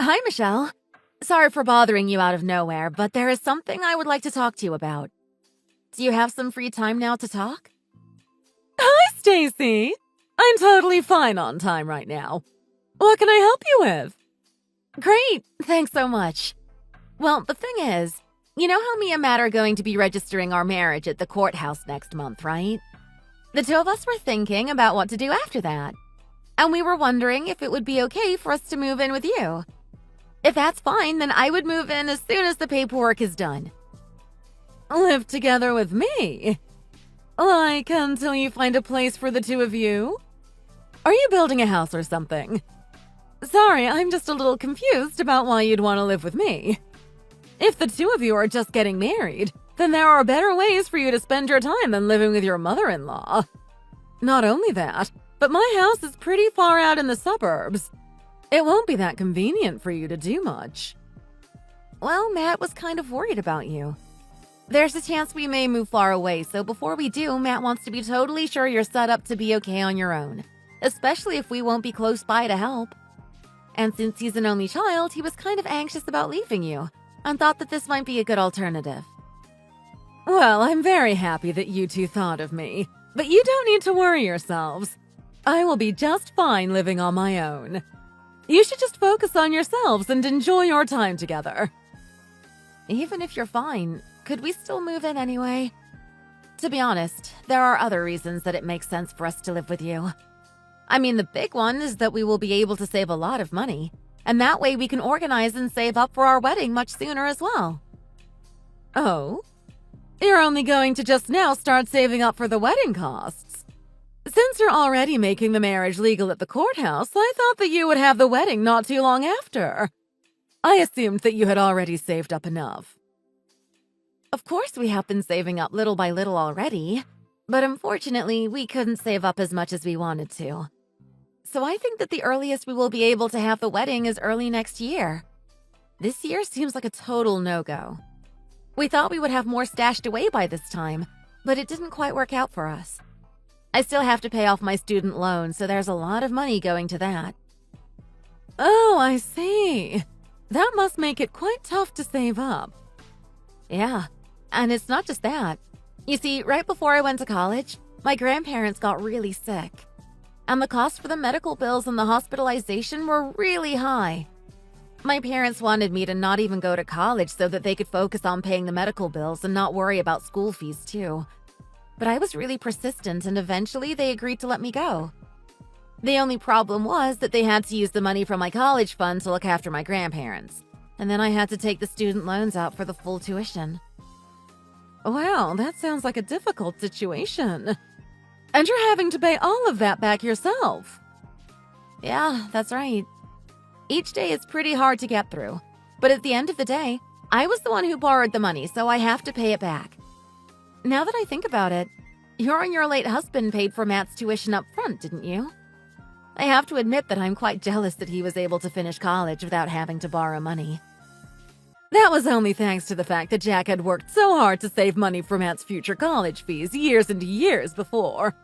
Hi, Michelle. Sorry for bothering you out of nowhere, but there is something I would like to talk to you about. Do you have some free time now to talk? Hi, Stacy. I'm totally fine on time right now. What can I help you with? Great. Thanks so much. Well, the thing is, you know how me and Matt are going to be registering our marriage at the courthouse next month, right? The two of us were thinking about what to do after that. And we were wondering if it would be okay for us to move in with you. If that's fine, then I would move in as soon as the paperwork is done. Live together with me? Like, until you find a place for the two of you? Are you building a house or something? Sorry, I'm just a little confused about why you'd want to live with me. If the two of you are just getting married, then there are better ways for you to spend your time than living with your mother-in-law. Not only that, but my house is pretty far out in the suburbs. It won't be that convenient for you to do much. Well, Matt was kind of worried about you. There's a chance we may move far away, so before we do, Matt wants to be totally sure you're set up to be okay on your own, especially if we won't be close by to help. And since he's an only child, he was kind of anxious about leaving you, and thought that this might be a good alternative. Well, I'm very happy that you two thought of me, but you don't need to worry yourselves. I will be just fine living on my own. You should just focus on yourselves and enjoy your time together. Even if you're fine, could we still move in anyway? To be honest, there are other reasons that it makes sense for us to live with you. I mean, the big one is that we will be able to save a lot of money, and that way we can organize and save up for our wedding much sooner as well. Oh? You're only going to just now start saving up for the wedding costs. Since you're already making the marriage legal at the courthouse, I thought that you would have the wedding not too long after. I assumed that you had already saved up enough. Of course we have been saving up little by little already, but unfortunately we couldn't save up as much as we wanted to. So I think that the earliest we will be able to have the wedding is early next year. This year seems like a total no-go. We thought we would have more stashed away by this time, but it didn't quite work out for us. I still have to pay off my student loan, so there's a lot of money going to that. Oh, I see. That must make it quite tough to save up. Yeah, and it's not just that. You see, right before I went to college, my grandparents got really sick. And the cost for the medical bills and the hospitalization were really high. My parents wanted me to not even go to college so that they could focus on paying the medical bills and not worry about school fees too. But I was really persistent, and eventually they agreed to let me go. The only problem was that they had to use the money from my college fund to look after my grandparents, and then I had to take the student loans out for the full tuition. Wow, that sounds like a difficult situation. And you're having to pay all of that back yourself. Yeah, that's right. Each day is pretty hard to get through, but at the end of the day, I was the one who borrowed the money, so I have to pay it back. Now that I think about it, you and your late husband paid for Matt's tuition up front, didn't you? I have to admit that I'm quite jealous that he was able to finish college without having to borrow money. That was only thanks to the fact that Jack had worked so hard to save money for Matt's future college fees years and years before.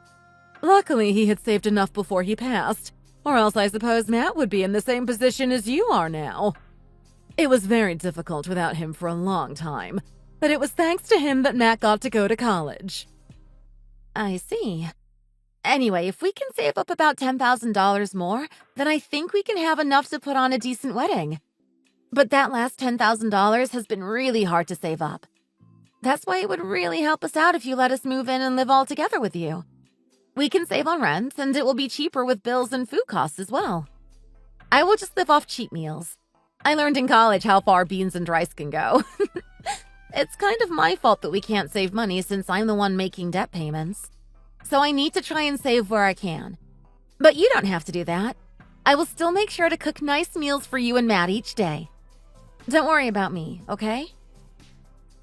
Luckily, he had saved enough before he passed, or else I suppose Matt would be in the same position as you are now. It was very difficult without him for a long time, but it was thanks to him that Matt got to go to college. I see. Anyway, if we can save up about $10,000 more, then I think we can have enough to put on a decent wedding. But that last $10,000 has been really hard to save up. That's why it would really help us out if you let us move in and live all together with you. We can save on rent, and it will be cheaper with bills and food costs as well. I will just live off cheap meals. I learned in college how far beans and rice can go. It's kind of my fault that we can't save money since I'm the one making debt payments. So I need to try and save where I can. But you don't have to do that. I will still make sure to cook nice meals for you and Matt each day. Don't worry about me, okay?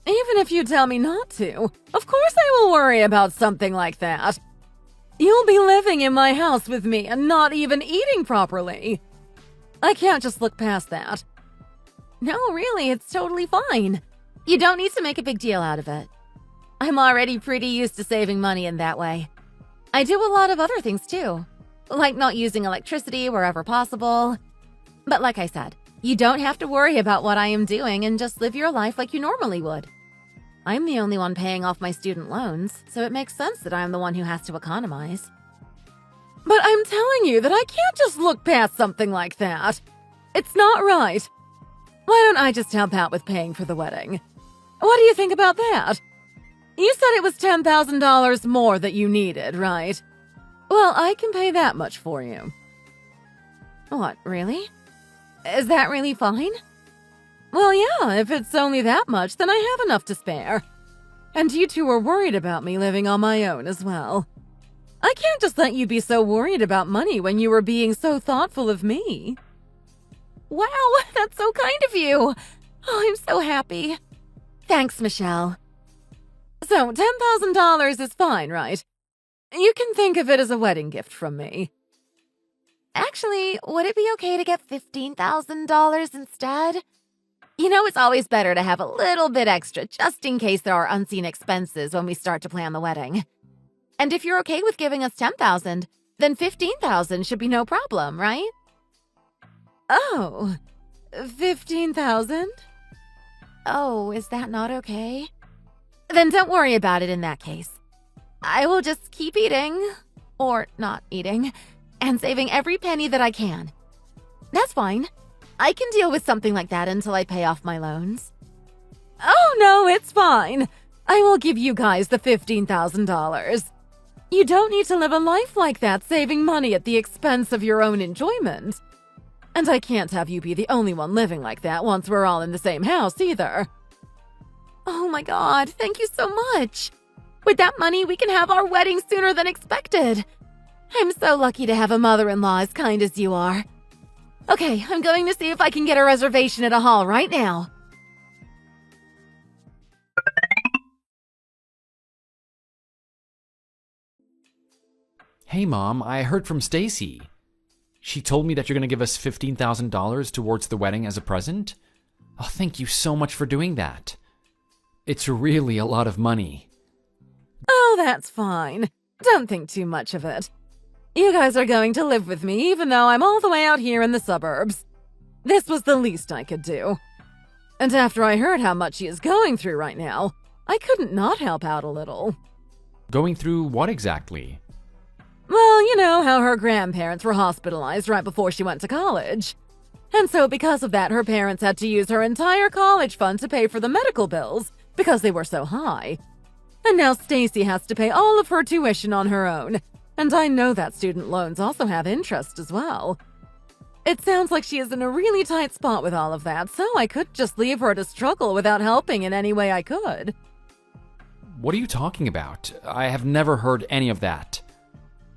Even if you tell me not to, of course I will worry about something like that. You'll be living in my house with me and not even eating properly. I can't just look past that. No, really, it's totally fine. You don't need to make a big deal out of it. I'm already pretty used to saving money in that way. I do a lot of other things too, like not using electricity wherever possible. But like I said, You don't have to worry about what I am doing and just live your life like you normally would. I'm the only one paying off my student loans, so it makes sense that I'm the one who has to economize. But I'm telling you that I can't just look past something like that. It's not right. Why don't I just help out with paying for the wedding? What do you think about that? You said it was $10,000 more that you needed, right? Well, I can pay that much for you. What, really? Is that really fine? Well, yeah, if it's only that much, then I have enough to spare. And you two were worried about me living on my own as well. I can't just let you be so worried about money when you were being so thoughtful of me. Wow, that's so kind of you. Oh, I'm so happy. Thanks, Michelle. So, $10,000 is fine, right? You can think of it as a wedding gift from me. Actually, would it be okay to get $15,000 instead? You know, it's always better to have a little bit extra just in case there are unseen expenses when we start to plan the wedding. And if you're okay with giving us $10,000, then $15,000 should be no problem, right? Oh, $15,000? Oh, is that not okay? Then don't worry about it in that case. I will just keep eating, or not eating, and saving every penny that I can. That's fine. I can deal with something like that until I pay off my loans. Oh, no, it's fine. I will give you guys the $15,000. You don't need to live a life like that, saving money at the expense of your own enjoyment. And I can't have you be the only one living like that once we're all in the same house, either. Oh my God, thank you so much. With that money, we can have our wedding sooner than expected. I'm so lucky to have a mother-in-law as kind as you are. Okay, I'm going to see if I can get a reservation at a hall right now. Hey, Mom, I heard from Stacy. She told me that you're going to give us $15,000 towards the wedding as a present. Oh, thank you so much for doing that. It's really a lot of money. Oh, that's fine. Don't think too much of it. You guys are going to live with me even though I'm all the way out here in the suburbs. This was the least I could do. And after I heard how much she is going through right now, I couldn't not help out a little. Going through what exactly? Well, you know how her grandparents were hospitalized right before she went to college. And so because of that, her parents had to use her entire college fund to pay for the medical bills because they were so high. And now Stacy has to pay all of her tuition on her own. And I know that student loans also have interest as well. It sounds like she is in a really tight spot with all of that, so I could just leave her to struggle without helping in any way I could. What are you talking about? I have never heard any of that.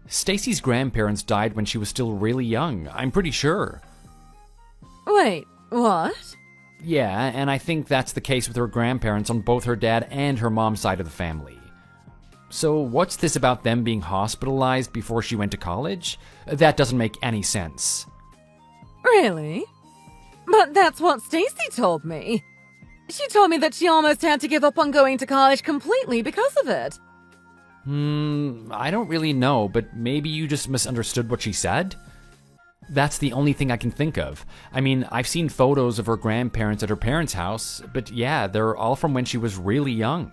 Stacy's grandparents died when she was still really young, I'm pretty sure. Wait, what? Yeah, and I think that's the case with her grandparents on both her dad and her mom's side of the family. So what's this about them being hospitalized before she went to college? That doesn't make any sense. Really? But that's what Stacy told me. She told me that she almost had to give up on going to college completely because of it. I don't really know, but maybe you just misunderstood what she said? That's the only thing I can think of. I mean, I've seen photos of her grandparents at her parents' house, but yeah, they're all from when she was really young.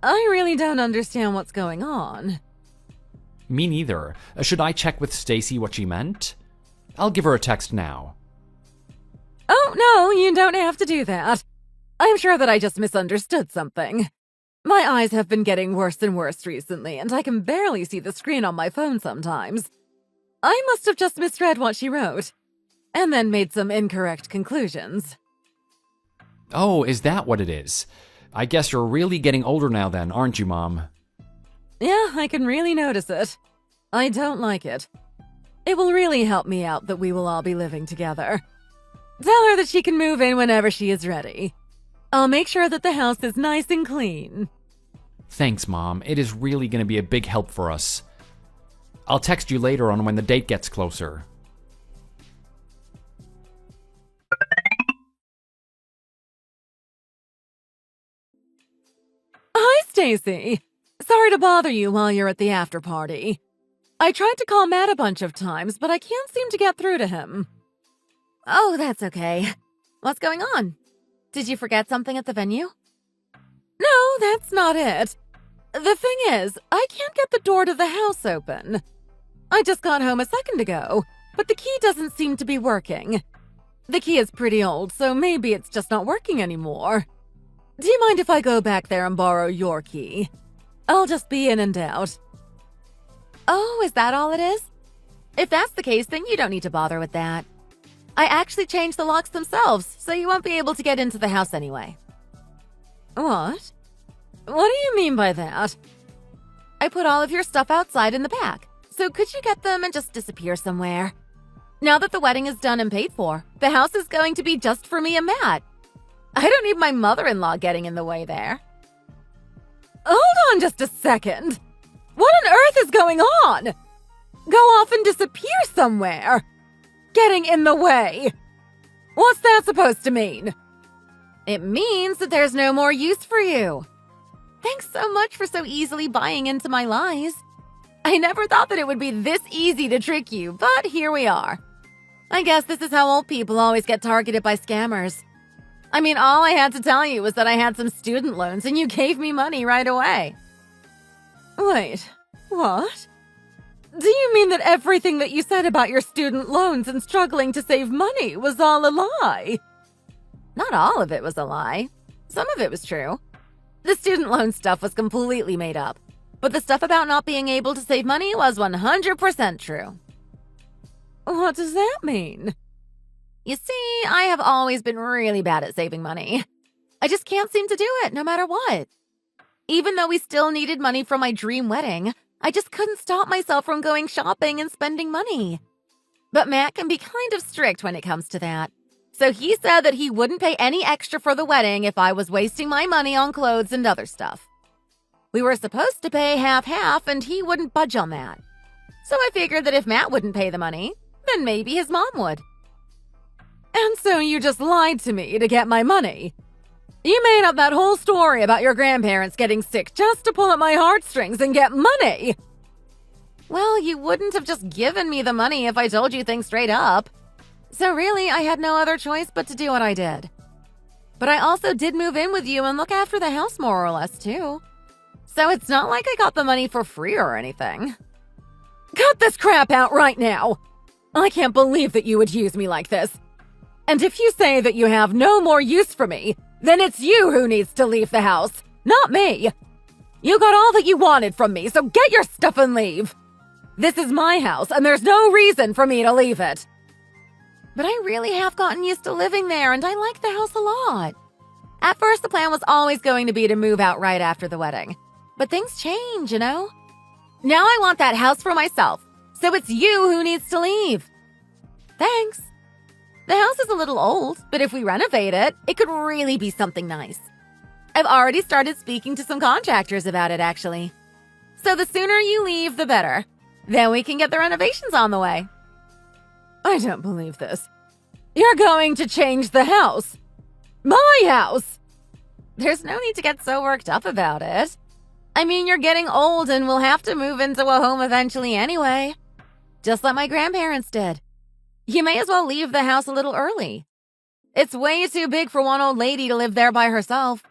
I really don't understand what's going on. Me neither. Should I check with Stacy what she meant? I'll give her a text now. Oh, no, you don't have to do that. I'm sure that I just misunderstood something. My eyes have been getting worse and worse recently, and I can barely see the screen on my phone sometimes. I must have just misread what she wrote, and then made some incorrect conclusions. Oh, is that what it is? I guess you're really getting older now then, aren't you, Mom? Yeah, I can really notice it. I don't like it. It will really help me out that we will all be living together. Tell her that she can move in whenever she is ready. I'll make sure that the house is nice and clean. Thanks, Mom. It is really going to be a big help for us. I'll text you later on when the date gets closer. Hi, Stacy. Sorry to bother you while you're at the after party. I tried to call Matt a bunch of times, but I can't seem to get through to him. Oh, that's okay. What's going on? Did you forget something at the venue? No, that's not it. The thing is, I can't get the door to the house open. I just got home a second ago, but the key doesn't seem to be working. The key is pretty old, so maybe it's just not working anymore. Do you mind if I go back there and borrow your key? I'll just be in and out. Oh, is that all it is? If that's the case, then you don't need to bother with that. I actually changed the locks themselves, so you won't be able to get into the house anyway. What? What do you mean by that? I put all of your stuff outside in the back, so could you get them and just disappear somewhere? Now that the wedding is done and paid for, the house is going to be just for me and Matt. I don't need my mother-in-law getting in the way there. Hold on just a second. What on earth is going on? Go off and disappear somewhere. Getting in the way. What's that supposed to mean? It means that there's no more use for you. Thanks so much for so easily buying into my lies. I never thought that it would be this easy to trick you, but here we are. I guess this is how old people always get targeted by scammers. I mean, all I had to tell you was that I had some student loans and you gave me money right away. Wait, what? Do you mean that everything that you said about your student loans and struggling to save money was all a lie? Not all of it was a lie. Some of it was true. The student loan stuff was completely made up, but the stuff about not being able to save money was 100% true. What does that mean? You see, I have always been really bad at saving money. I just can't seem to do it, no matter what. Even though we still needed money for my dream wedding, I just couldn't stop myself from going shopping and spending money. But Matt can be kind of strict when it comes to that. So he said that he wouldn't pay any extra for the wedding if I was wasting my money on clothes and other stuff. We were supposed to pay half-half, and he wouldn't budge on that. So I figured that if Matt wouldn't pay the money, then maybe his mom would. And so you just lied to me to get my money. You made up that whole story about your grandparents getting sick just to pull at my heartstrings and get money. Well, you wouldn't have just given me the money if I told you things straight up. So really, I had no other choice but to do what I did. But I also did move in with you and look after the house more or less, too. So it's not like I got the money for free or anything. Cut this crap out right now! I can't believe that you would use me like this. And if you say that you have no more use for me, then it's you who needs to leave the house, not me. You got all that you wanted from me, so get your stuff and leave. This is my house, and there's no reason for me to leave it. But I really have gotten used to living there, and I like the house a lot. At first, the plan was always going to be to move out right after the wedding. But things change, you know? Now I want that house for myself, so it's you who needs to leave. Thanks. The house is a little old, but if we renovate it, it could really be something nice. I've already started speaking to some contractors about it, actually. So the sooner you leave, the better. Then we can get the renovations on the way. I don't believe this. You're going to change the house. My house! There's no need to get so worked up about it. I mean, you're getting old and we'll have to move into a home eventually anyway. Just like my grandparents did. You may as well leave the house a little early. It's way too big for one old lady to live there by herself.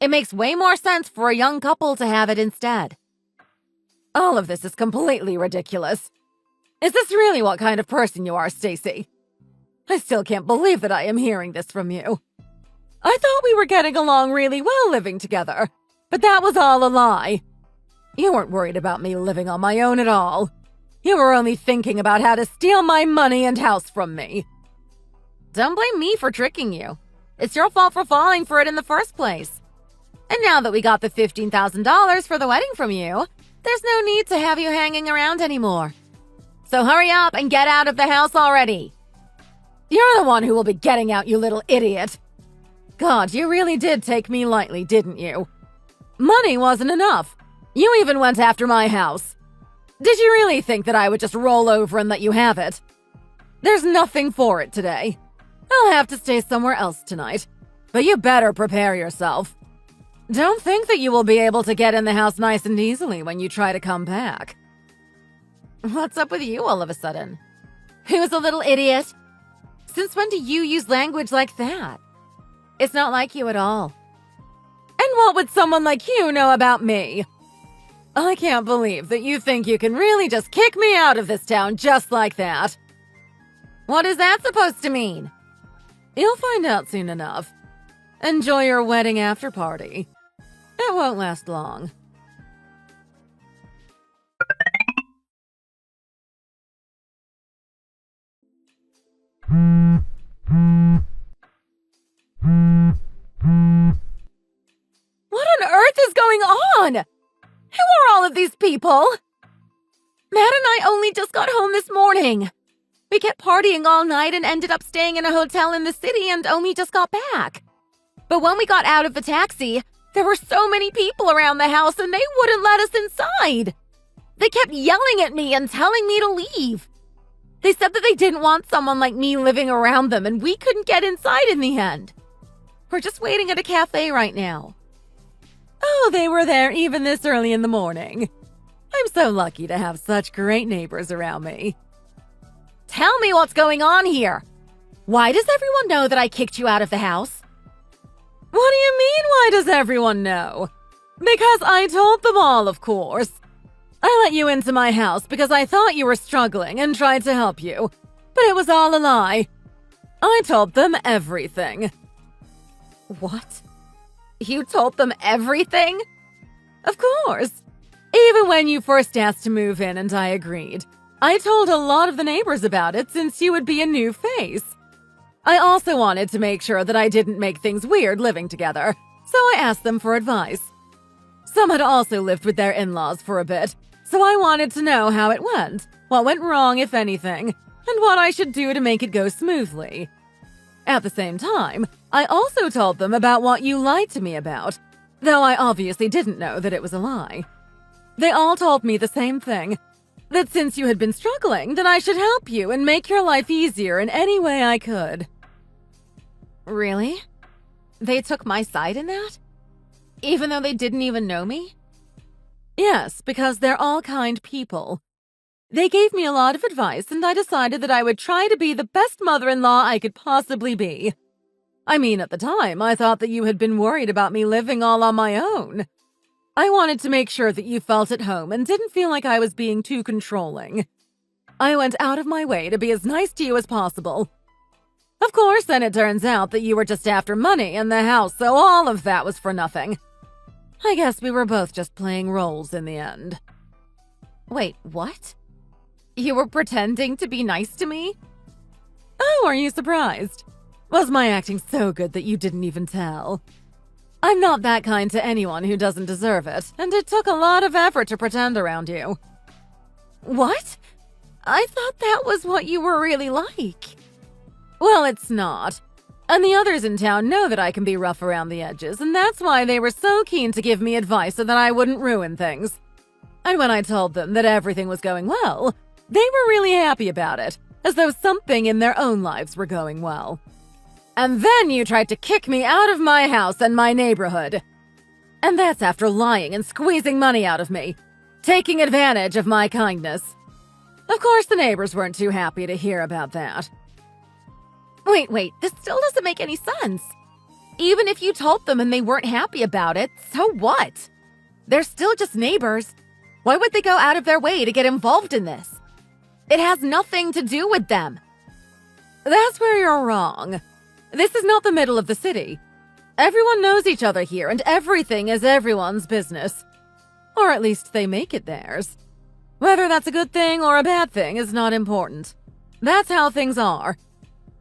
It makes way more sense for a young couple to have it instead. All of this is completely ridiculous. Is this really what kind of person you are, Stacy? I still can't believe that I am hearing this from you. I thought we were getting along really well living together, but that was all a lie. You weren't worried about me living on my own at all. You were only thinking about how to steal my money and house from me. Don't blame me for tricking you. It's your fault for falling for it in the first place. And now that we got the $15,000 for the wedding from you, there's no need to have you hanging around anymore. So hurry up and get out of the house already. You're the one who will be getting out, you little idiot. God, you really did take me lightly, didn't you? Money wasn't enough. You even went after my house. Did you really think that I would just roll over and let you have it? There's nothing for it today. I'll have to stay somewhere else tonight. But you better prepare yourself. Don't think that you will be able to get in the house nice and easily when you try to come back. What's up with you all of a sudden? Who's a little idiot? Since when do you use language like that? It's not like you at all. And what would someone like you know about me? I can't believe that you think you can really just kick me out of this town just like that. What is that supposed to mean? You'll find out soon enough. Enjoy your wedding after party. It won't last long. What on earth is going on? Who are all of these people? Matt and I only just got home this morning. We kept partying all night and ended up staying in a hotel in the city and only just got back. But when we got out of the taxi, there were so many people around the house and they wouldn't let us inside. They kept yelling at me and telling me to leave. They said that they didn't want someone like me living around them and we couldn't get inside in the end. We're just waiting at a cafe right now. Oh, they were there even this early in the morning. I'm so lucky to have such great neighbors around me. Tell me what's going on here. Why does everyone know that I kicked you out of the house? What do you mean, why does everyone know? Because I told them all, of course. I let you into my house because I thought you were struggling and tried to help you. But it was all a lie. I told them everything. What? You told them everything? Of course. Even when you first asked to move in and I agreed. I told a lot of the neighbors about it since you would be a new face. I also wanted to make sure that I didn't make things weird living together, so I asked them for advice. Some had also lived with their in-laws for a bit, so I wanted to know how it went, what went wrong if anything, and what I should do to make it go smoothly. At the same time, I also told them about what you lied to me about, though I obviously didn't know that it was a lie. They all told me the same thing, that since you had been struggling, then I should help you and make your life easier in any way I could. Really? They took my side in that? Even though they didn't even know me? Yes, because they're all kind people. They gave me a lot of advice, and I decided that I would try to be the best mother-in-law I could possibly be. I mean, at the time, I thought that you had been worried about me living all on my own. I wanted to make sure that you felt at home and didn't feel like I was being too controlling. I went out of my way to be as nice to you as possible. Of course, then it turns out that you were just after money and the house, so all of that was for nothing. I guess we were both just playing roles in the end. Wait, what? You were pretending to be nice to me? Oh, are you surprised? Was my acting so good that you didn't even tell? I'm not that kind to anyone who doesn't deserve it, and it took a lot of effort to pretend around you. What? I thought that was what you were really like. Well, it's not. And the others in town know that I can be rough around the edges, and that's why they were so keen to give me advice so that I wouldn't ruin things. And when I told them that everything was going well, they were really happy about it, as though something in their own lives were going well. And then you tried to kick me out of my house and my neighborhood. And that's after lying and squeezing money out of me, taking advantage of my kindness. Of course, the neighbors weren't too happy to hear about that. Wait, this still doesn't make any sense. Even if you told them and they weren't happy about it, so what? They're still just neighbors. Why would they go out of their way to get involved in this? It has nothing to do with them. That's where you're wrong. This is not the middle of the city. Everyone knows each other here, and everything is everyone's business. Or at least they make it theirs. Whether that's a good thing or a bad thing is not important. That's how things are.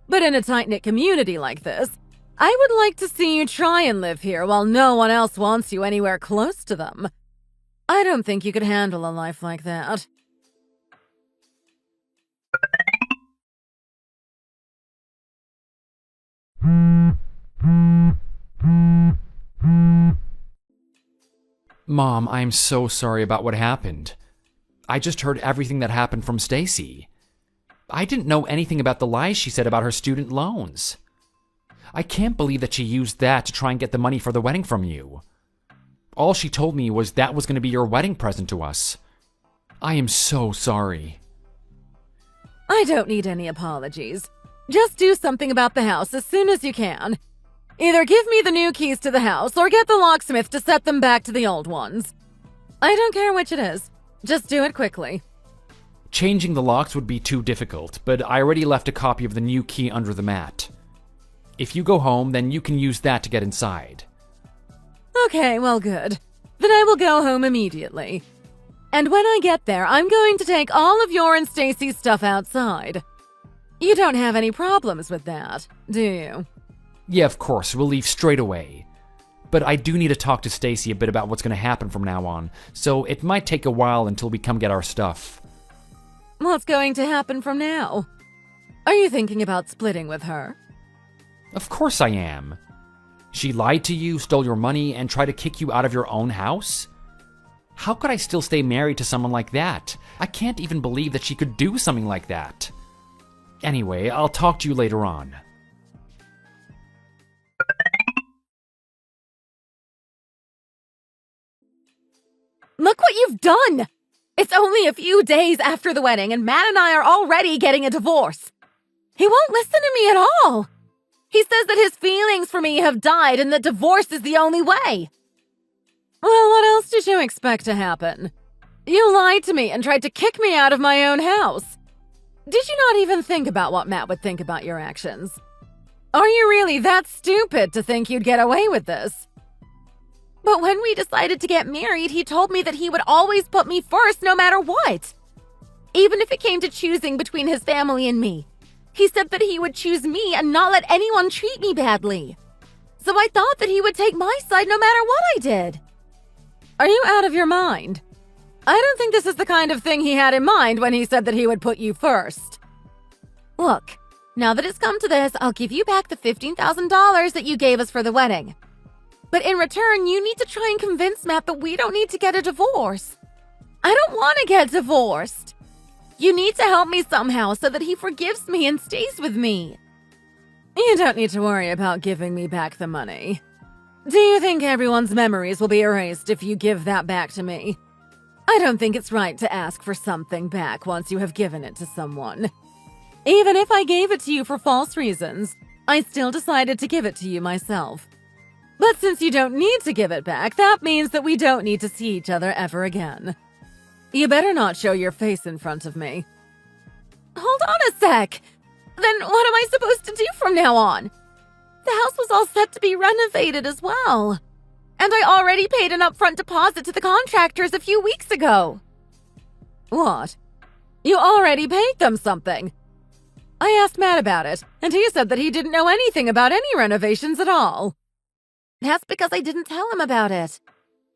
But in a tight-knit community like this, I would like to see you try and live here while no one else wants you anywhere close to them. I don't think you could handle a life like that. Mom, I'm so sorry about what happened. I just heard everything that happened from Stacy. I didn't know anything about the lies she said about her student loans. I can't believe that she used that to try and get the money for the wedding from you. All she told me was that was going to be your wedding present to us. I am so sorry. I don't need any apologies. Just do something about the house as soon as you can. Either give me the new keys to the house or get the locksmith to set them back to the old ones. I don't care which it is. Just do it quickly. Changing the locks would be too difficult, but I already left a copy of the new key under the mat. If you go home, then you can use that to get inside. Okay, well, good. Then I will go home immediately. And when I get there, I'm going to take all of your and Stacy's stuff outside. You don't have any problems with that, do you? Yeah, of course, we'll leave straight away. But I do need to talk to Stacy a bit about what's going to happen from now on, so it might take a while until we come get our stuff. What's going to happen from now? Are you thinking about splitting with her? Of course I am. She lied to you, stole your money, and tried to kick you out of your own house? How could I still stay married to someone like that? I can't even believe that she could do something like that. Anyway, I'll talk to you later on. Look what you've done! It's only a few days after the wedding, and Matt and I are already getting a divorce. He won't listen to me at all. He says that his feelings for me have died and that divorce is the only way. Well, what else did you expect to happen? You lied to me and tried to kick me out of my own house. Did you not even think about what Matt would think about your actions? Are you really that stupid to think you'd get away with this? But when we decided to get married, he told me that he would always put me first no matter what. Even if it came to choosing between his family and me. He said that he would choose me and not let anyone treat me badly. So I thought that he would take my side no matter what I did. Are you out of your mind? I don't think this is the kind of thing he had in mind when he said that he would put you first. Look, now that it's come to this, I'll give you back the $15,000 that you gave us for the wedding. But in return, you need to try and convince Matt that we don't need to get a divorce. I don't want to get divorced. You need to help me somehow so that he forgives me and stays with me. You don't need to worry about giving me back the money. Do you think everyone's memories will be erased if you give that back to me? I don't think it's right to ask for something back once you have given it to someone. Even if I gave it to you for false reasons, I still decided to give it to you myself. But since you don't need to give it back, that means that we don't need to see each other ever again. You better not show your face in front of me. Hold on a sec! Then what am I supposed to do from now on? The house was all set to be renovated as well. And I already paid an upfront deposit to the contractors a few weeks ago. What? You already paid them something? I asked Matt about it, and he said that he didn't know anything about any renovations at all. That's because I didn't tell him about it.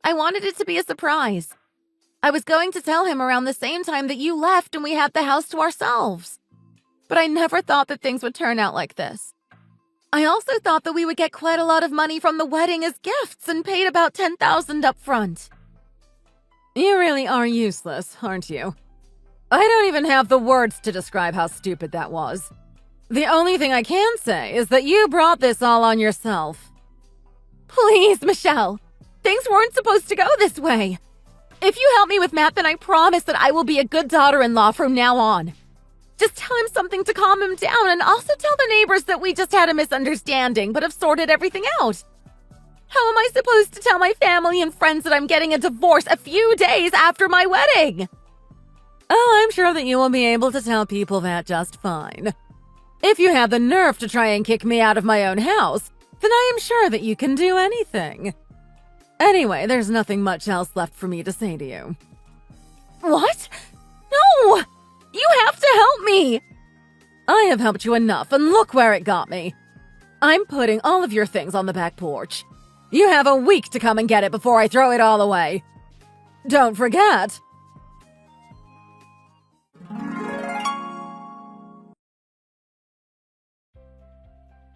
I wanted it to be a surprise. I was going to tell him around the same time that you left and we had the house to ourselves. But I never thought that things would turn out like this. I also thought that we would get quite a lot of money from the wedding as gifts and paid about $10,000 up front. You really are useless, aren't you? I don't even have the words to describe how stupid that was. The only thing I can say is that you brought this all on yourself. Please, Michelle. Things weren't supposed to go this way. If you help me with Matt, then I promise that I will be a good daughter-in-law from now on. Just tell him something to calm him down and also tell the neighbors that we just had a misunderstanding but have sorted everything out. How am I supposed to tell my family and friends that I'm getting a divorce a few days after my wedding? Oh, I'm sure that you will be able to tell people that just fine. If you have the nerve to try and kick me out of my own house, then I am sure that you can do anything. Anyway, there's nothing much else left for me to say to you. What? No! You have to help me! I have helped you enough, and look where it got me. I'm putting all of your things on the back porch. You have a week to come and get it before I throw it all away. Don't forget.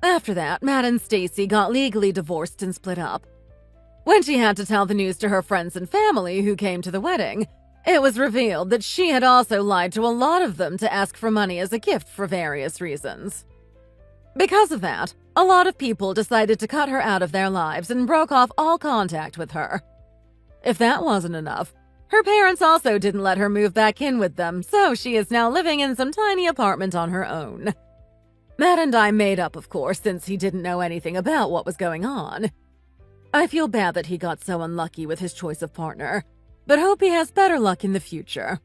After that, Matt and Stacy got legally divorced and split up. When she had to tell the news to her friends and family who came to the wedding, it was revealed that she had also lied to a lot of them to ask for money as a gift for various reasons. Because of that, a lot of people decided to cut her out of their lives and broke off all contact with her. If that wasn't enough, her parents also didn't let her move back in with them, so she is now living in some tiny apartment on her own. Matt and I made up, of course, since he didn't know anything about what was going on. I feel bad that he got so unlucky with his choice of partner, but hope he has better luck in the future.